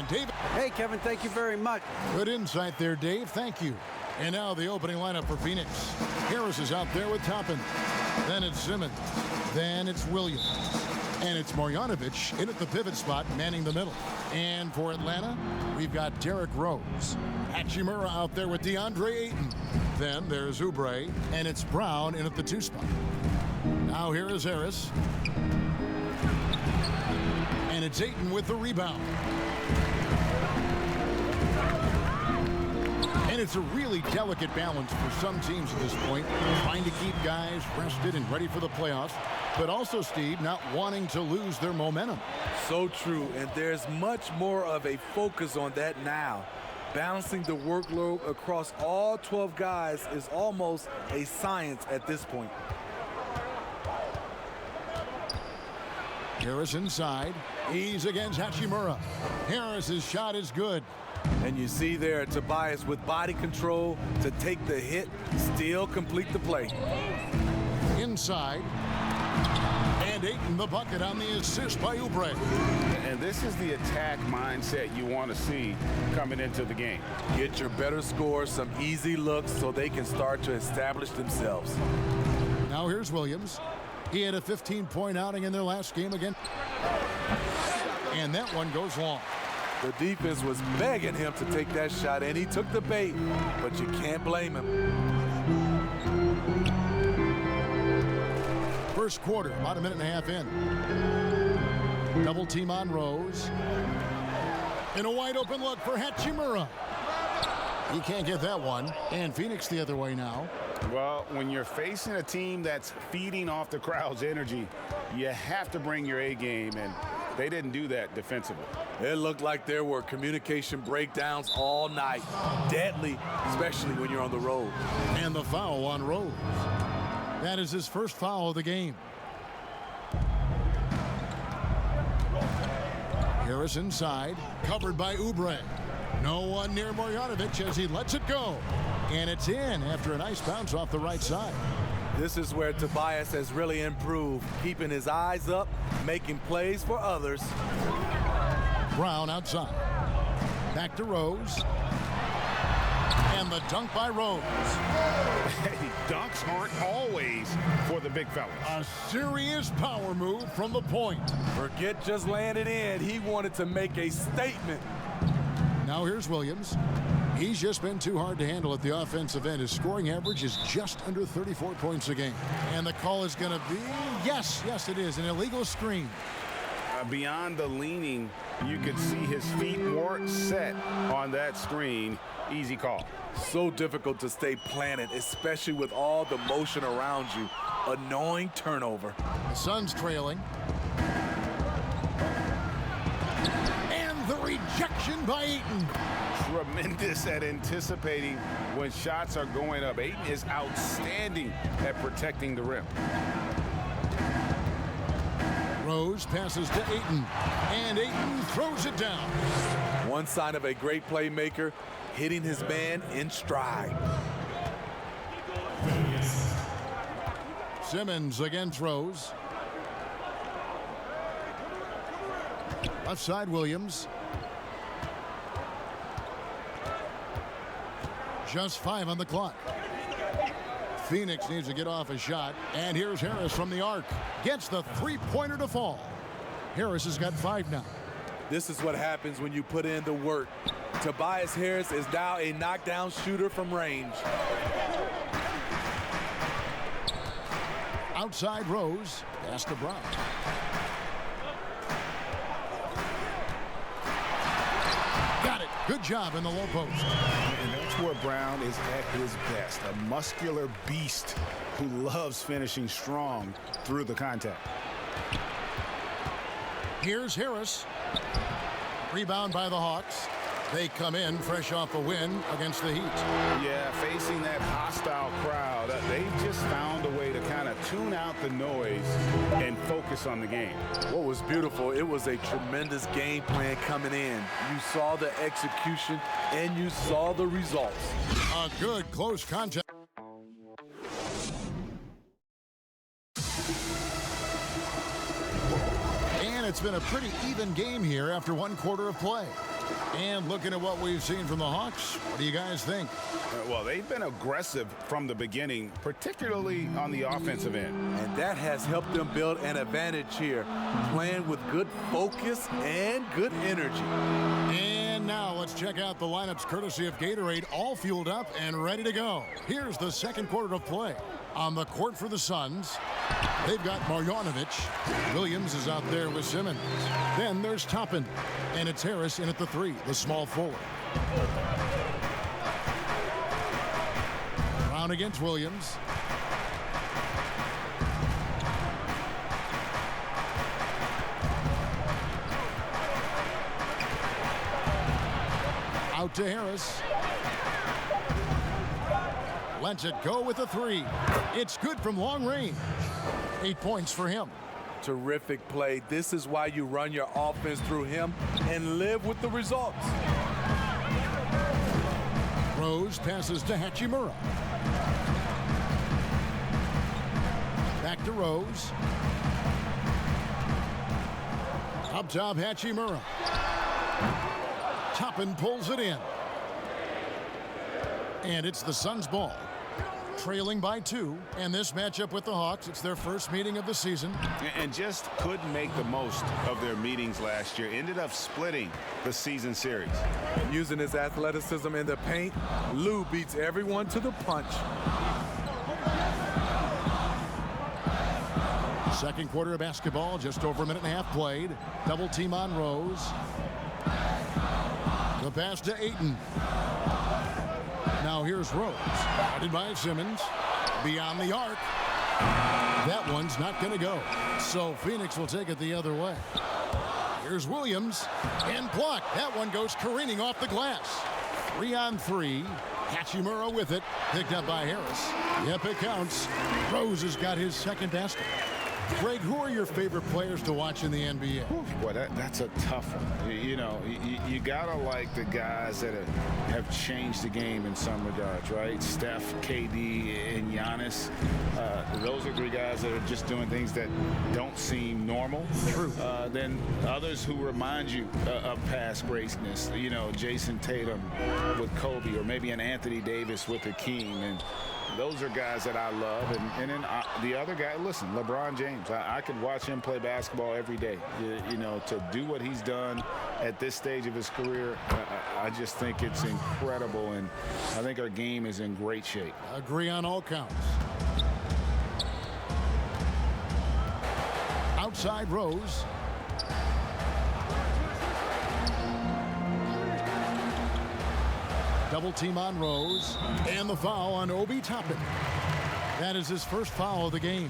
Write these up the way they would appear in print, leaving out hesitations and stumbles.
And David. Hey, Kevin, thank you very much. Good insight there, Dave. Thank you. And now the opening lineup for Phoenix. Harris is out there with Toppin. Then it's Simmons. Then it's Williams. And it's Marjanovic in at the pivot spot, manning the middle. And for Atlanta, we've got Derrick Rose. Hachimura out there with DeAndre Ayton. Then there's Oubre, and it's Brown in at the 2 spot. Now here is Harris. And it's Ayton with the rebound. And it's a really delicate balance for some teams at this point, trying to keep guys rested and ready for the playoffs, but also, Steve, not wanting to lose their momentum. So true, and there's much more of a focus on that now. Balancing the workload across all 12 guys is almost a science at this point. Harris inside. He's against Hachimura. Harris's shot is good. And you see there Tobias with body control to take the hit, still complete the play. Inside. And Ayton the bucket on the assist by Oubre. And this is the attack mindset you want to see coming into the game. Get your better scores, some easy looks so they can start to establish themselves. Now here's Williams. He had a 15-point outing in their last game again. And that one goes long. The defense was begging him to take that shot, and he took the bait, but you can't blame him. First quarter, about a minute and a half in. Double team on Rose. And a wide open look for Hachimura. He can't get that one. And Phoenix the other way now. Well, when you're facing a team that's feeding off the crowd's energy, you have to bring your A game, and they didn't do that defensively. It looked like there were communication breakdowns all night. Deadly, especially when you're on the road. And the foul on Rose. That is his first foul of the game. Harris inside, covered by Oubre. No one near Marjanovic as he lets it go. And it's in after a nice bounce off the right side. This is where Tobias has really improved, keeping his eyes up, making plays for others. Brown outside. Back to Rose. And the dunk by Rose. Hey, dunks aren't always for the big fellas. A serious power move from the point. Forget just laying it in. He wanted to make a statement. Now here's Williams. He's just been too hard to handle at the offensive end. His scoring average is just under 34 points a game. And the call is going to be, yes, it is, an illegal screen. Beyond the leaning, you could see his feet weren't set on that screen. Easy call. So difficult to stay planted, especially with all the motion around you. Annoying turnover. The Suns trailing. And the rejection by Ayton. Tremendous at anticipating when shots are going up. Ayton is outstanding at protecting the rim. Rose passes to Ayton, and Ayton throws it down. One sign of a great playmaker, hitting his man in stride. Simmons against Rose. Left side Williams. Just 5 on the clock. Phoenix needs to get off a shot. And here's Harris from the arc. Gets the three-pointer to fall. Harris has got 5 now. This is what happens when you put in the work. Tobias Harris is now a knockdown shooter from range. Outside Rose. Pass to Brown. Got it. Good job in the low post. And that's where Brown is at his best. A muscular beast who loves finishing strong through the contact. Here's Harris. Rebound by the Hawks. They come in fresh off a win against the Heat. Yeah, facing that hostile crowd, they've just found a way to kind of tune out the noise and focus on the game. What was beautiful, it was a tremendous game plan coming in. You saw the execution and you saw the results. A good close contact. And it's been a pretty even game here after one quarter of play. And looking at what we've seen from the Hawks, what do you guys think? Well, they've been aggressive from the beginning, particularly on the offensive end. And that has helped them build an advantage here, playing with good focus and good energy. And now let's check out the lineups courtesy of Gatorade, all fueled up and ready to go. Here's the second quarter of play. On the court for the Suns, they've got Marjanovic. Williams is out there with Simmons. Then there's Toppin. And it's Harris in at the 3, the small forward. Brown against Williams. Out to Harris. Lets it go with a 3. It's good from long range. 8 points for him. Terrific play. This is why you run your offense through him and live with the results. Rose passes to Hachimura. Back to Rose. Up top, Hachimura. Toppin pulls it in. And it's the Suns' ball. Trailing by 2, and this matchup with the Hawks, it's their first meeting of the season. And just couldn't make the most of their meetings last year. Ended up splitting the season series. Using his athleticism in the paint, Lou beats everyone to the punch. Second quarter of basketball, just over a minute and a half played. Double team on Rose. The pass to Ayton. Now here's Rose. Guarded by Simmons. Beyond the arc. That one's not going to go. So Phoenix will take it the other way. Here's Williams. And blocked. That one goes careening off the glass. 3 on 3. Hachimura with it. Picked up by Harris. Yep, it counts. Rose has got his second basket. Greg, who are your favorite players to watch in the NBA? Boy, that's a tough one. You know, you gotta like the guys that have changed the game in some regards, right? Steph, KD, and Giannis. Those are 3 guys that are just doing things that don't seem normal. True. Then others who remind you of past greatness. You know, Jason Tatum with Kobe, or maybe an Anthony Davis with Hakeem. And those are guys that I love. And then the other guy, listen, LeBron James. I could watch him play basketball every day. You know, to do what he's done at this stage of his career, I just think it's incredible. And I think our game is in great shape. Agree on all counts. Outside Rose. Double team on Rose. And the foul on Obi Toppin. That is his first foul of the game.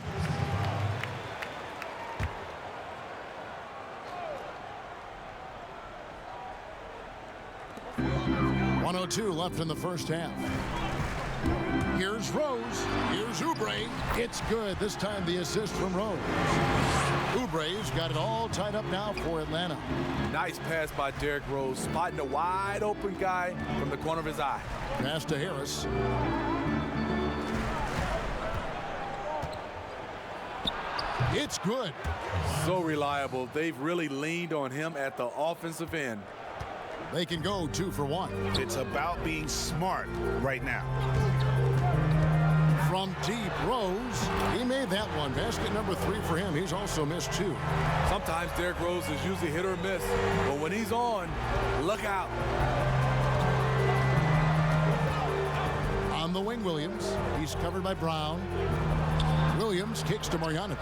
.102 left in the first half. Here's Rose. Here's Oubre. It's good. This time the assist from Rose. Oubre's got it all tied up now for Atlanta. Nice pass by Derrick Rose, spotting a wide open guy from the corner of his eye. Pass to Harris. It's good. So reliable. They've really leaned on him at the offensive end. They can go 2 for 1. It's about being smart right now. From deep, Rose. He made that one. Basket number 3 for him. He's also missed 2. Sometimes Derrick Rose is usually hit or miss, but when he's on, look out. On the wing, Williams. He's covered by Brown. Williams kicks to Marjanovic.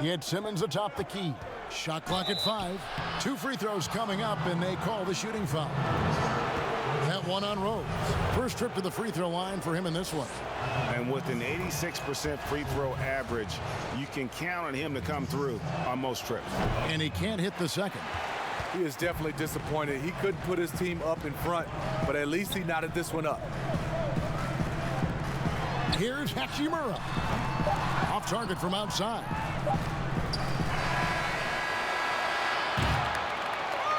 He had Simmons atop the key. Shot clock at 5. 2 free throws coming up, and they call the shooting foul. That one on Rose. First trip to the free throw line for him in this one. And with an 86% free throw average, you can count on him to come through on most trips. And he can't hit the second. He is definitely disappointed. He couldn't put his team up in front, but at least he knotted this one up. Here's Hachimura. Off target from outside.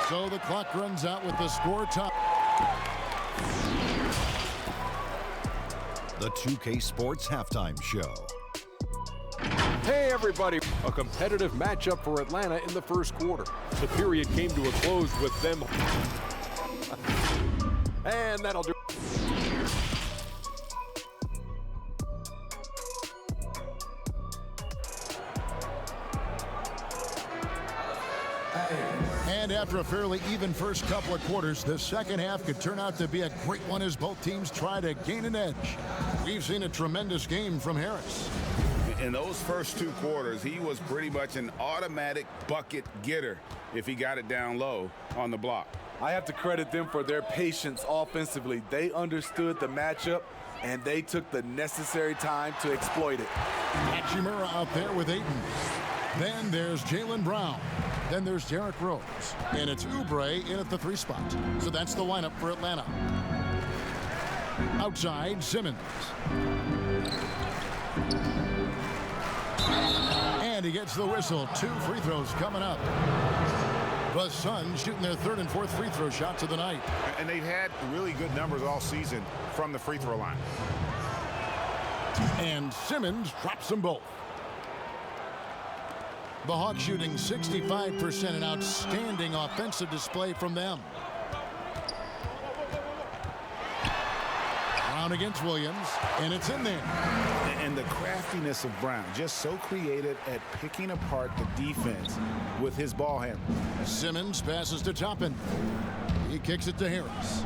So the clock runs out with the score tie. The 2K Sports Halftime Show. Hey everybody! A competitive matchup for Atlanta in the first quarter. The period came to a close with them. And that'll do. And after a fairly even first couple of quarters, the second half could turn out to be a great one as both teams try to gain an edge. We've seen a tremendous game from Harris. In those first two quarters, he was pretty much an automatic bucket getter if he got it down low on the block. I have to credit them for their patience offensively. They understood the matchup, and they took the necessary time to exploit it. Hachimura out there with Ayton. Then there's Jaylen Brown. Then there's Derrick Rose. And it's Oubre in at the 3 spot. So that's the lineup for Atlanta. Outside, Simmons. And he gets the whistle. 2 free throws coming up. The Suns shooting their 3rd and 4th free throw shots of the night. And they've had really good numbers all season from the free throw line. And Simmons drops them both. The Hawks shooting 65%, an outstanding offensive display from them. Brown against Williams, and it's in there. And the craftiness of Brown, just so creative at picking apart the defense with his ball handle. Simmons passes to Toppin. He kicks it to Harris.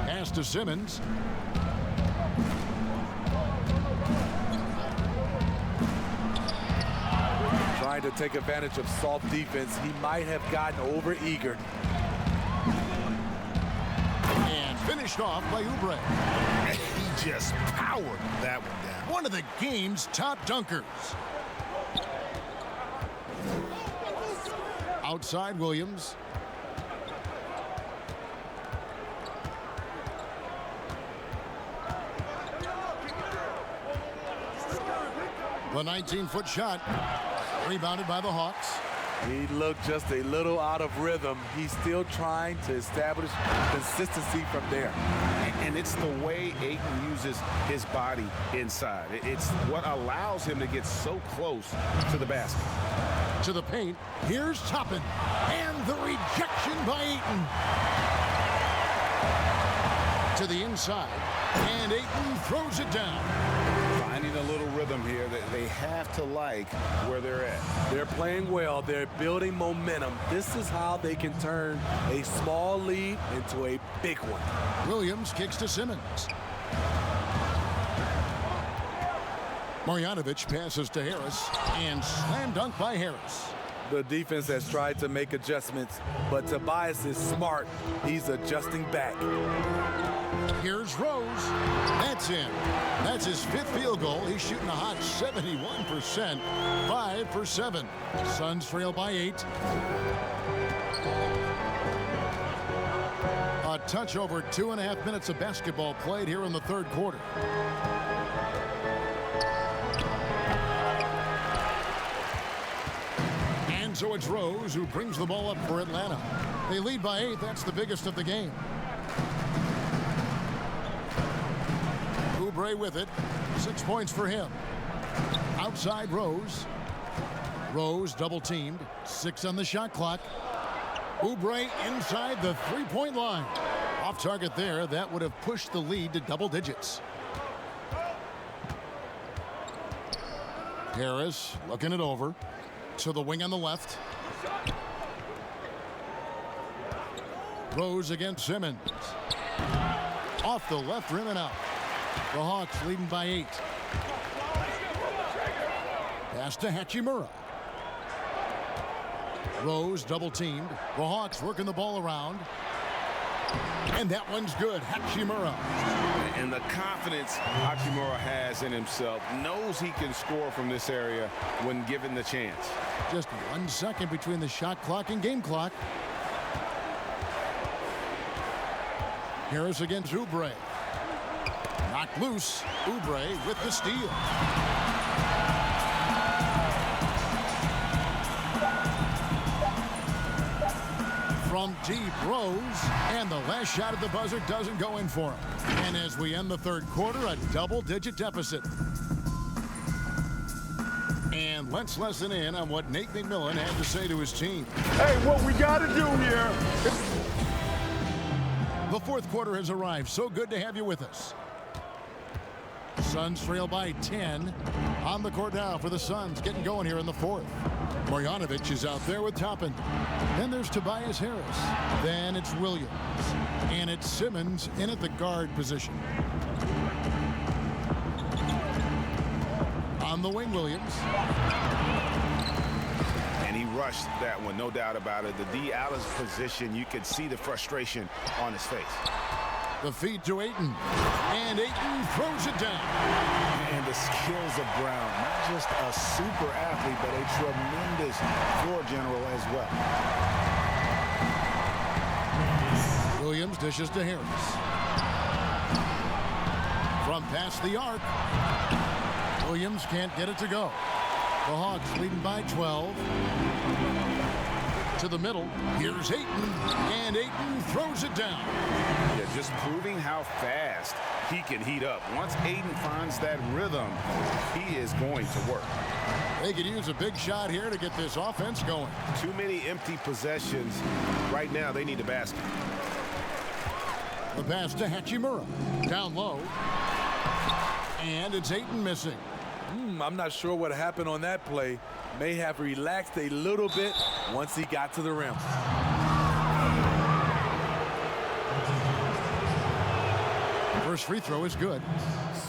Pass to Simmons. Trying to take advantage of soft defense. He might have gotten over-eager. And finished off by Oubre. He just powered that one down. One of the game's top dunkers. Outside Williams. The 19-foot shot rebounded by the Hawks. He looked just a little out of rhythm. He's still trying to establish consistency from there. And it's the way Ayton uses his body inside. It's what allows him to get so close to the basket. To the paint, here's Toppin. And the rejection by Ayton. To the inside, and Ayton throws it down. Finding a little rhythm here that they have to like where they're at. They're playing well. They're building momentum. This is how they can turn a small lead into a big one. Williams kicks to Simmons. Marjanovic passes to Harris, and slam dunk by Harris. The defense has tried to make adjustments, but Tobias is smart. He's adjusting back. Here's Rose. That's in. That's his 5th field goal. He's shooting a hot 71%. 5 for 7. Suns trail by 8. A touch over 2.5 minutes of basketball played here in the 3rd quarter. And so it's Rose who brings the ball up for Atlanta. They lead by 8. That's the biggest of the game. Oubre with it. 6 points for him. Outside Rose. Rose double teamed. 6 on the shot clock. Oubre inside the 3-point line. Off target there. That would have pushed the lead to double digits. Harris looking it over. To the wing on the left. Rose against Simmons. Off the left rim and out. The Hawks leading by 8. Pass to Hachimura. Rose double teamed. The Hawks working the ball around. And that one's good. Hachimura. And the confidence Hachimura has in himself, knows he can score from this area when given the chance. Just 1 second between the shot clock and game clock. Harris against Oubre. Knocked loose. Oubre with the steal. From deep, Rose, and the last shot at the buzzer doesn't go in for him. And as we end the 3rd quarter, a double-digit deficit. And let's listen in on what Nate McMillan had to say to his team. Hey, what we got to do here. The fourth quarter has arrived. So good to have you with us. Suns trail by 10. On the court now for the Suns, getting going here in the fourth. Marjanovic is out there with Toppin. Then there's Tobias Harris. Then it's Williams. And it's Simmons in at the guard position. On the wing, Williams. And he rushed that one, no doubt about it. The D. Allen's position, you could see the frustration on his face. The feed to Ayton. And Ayton throws it down. And the skills of Brown, not just a super athlete, but a tremendous floor general as well. Williams dishes to Harris. From past the arc. Williams can't get it to go. The Hawks leading by 12. To the middle. Here's Ayton. And Ayton throws it down. Yeah, just proving how fast he can heat up. Once Ayton finds that rhythm, he is going to work. They could use a big shot here to get this offense going. Too many empty possessions. Right now, they need a basket. The pass to Hachimura. Down low. And it's Ayton missing. I'm not sure what happened on that play. May have relaxed a little bit once he got to the rim. First free throw is good.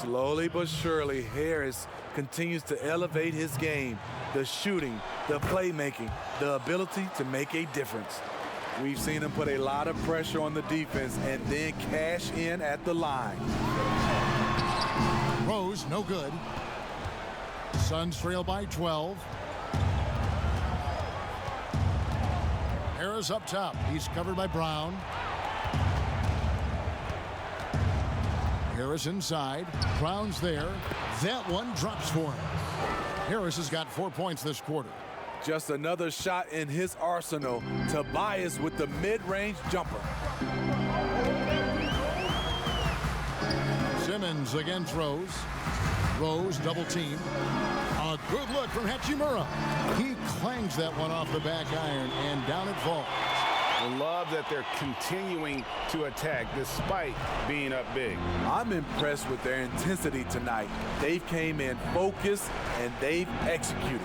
Slowly but surely, Harris continues to elevate his game. The shooting, the playmaking, the ability to make a difference. We've seen him put a lot of pressure on the defense and then cash in at the line. Rose, no good. Suns trail by 12. Harris up top. He's covered by Brown. Harris inside. Brown's there. That one drops for him. Harris has got 4 points this quarter. Just another shot in his arsenal. Tobias with the mid-range jumper. Simmons against Rose. Rose double team. A good look from Hachimura. He clangs that one off the back iron and down it falls. I love that they're continuing to attack despite being up big. I'm impressed with their intensity tonight. They came in focused and they've executed.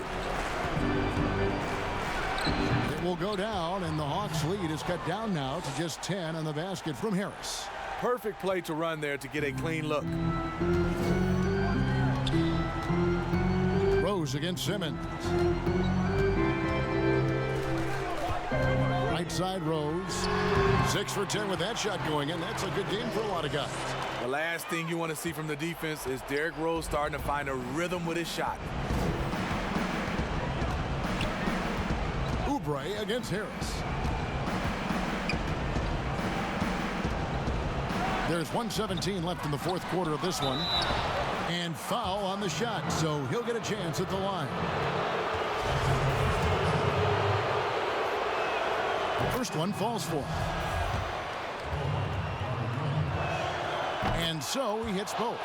It will go down, and the Hawks lead is cut down now to just 10 on the basket from Harris. Perfect play to run there to get a clean look. Rose against Simmons. Right side Rose. 6 for 10 with that shot going in. That's a good game for a lot of guys. The last thing you want to see from the defense is Derrick Rose starting to find a rhythm with his shot. Oubre against Harris. There's 1:17 left in the fourth quarter of this one. And foul on the shot, so he'll get a chance at the line. First one falls for him. And so he hits both.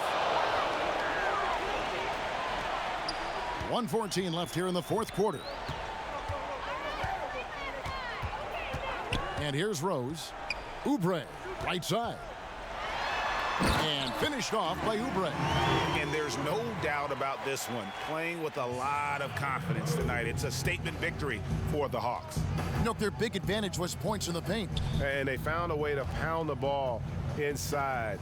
1:14 left here in the fourth quarter. And here's Rose. Oubre, right side. And finished off by Oubre. And there's no doubt about this one. Playing with a lot of confidence tonight. It's a statement victory for the Hawks. You know, their big advantage was points in the paint. And they found a way to pound the ball inside.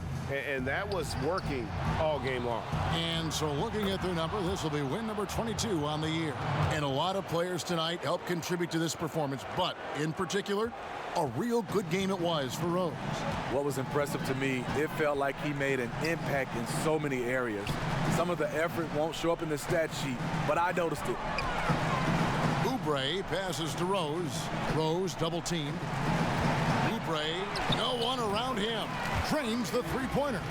And that was working all game long. And so looking at their number, this will be win number 22 on the year. And a lot of players tonight helped contribute to this performance. But in particular, a real good game it was for Rose. What was impressive to me, it felt like he made an impact in so many areas. Some of the effort won't show up in the stat sheet, but I noticed it. Oubre passes to Rose. Rose double teamed. Oubre, no one around him. Trains the three-pointer.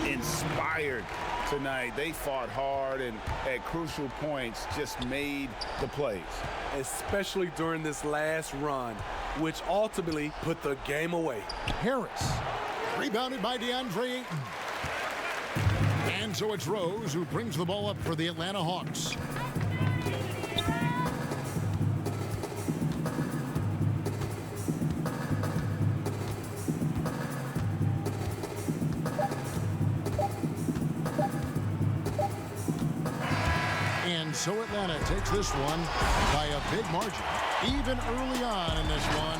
Inspired tonight. They fought hard and at crucial points just made the plays. Especially during this last run, which ultimately put the game away. Harris, rebounded by DeAndre Ayton. And so it's Rose who brings the ball up for the Atlanta Hawks. so Atlanta takes this one by a big margin. Even early on in this one,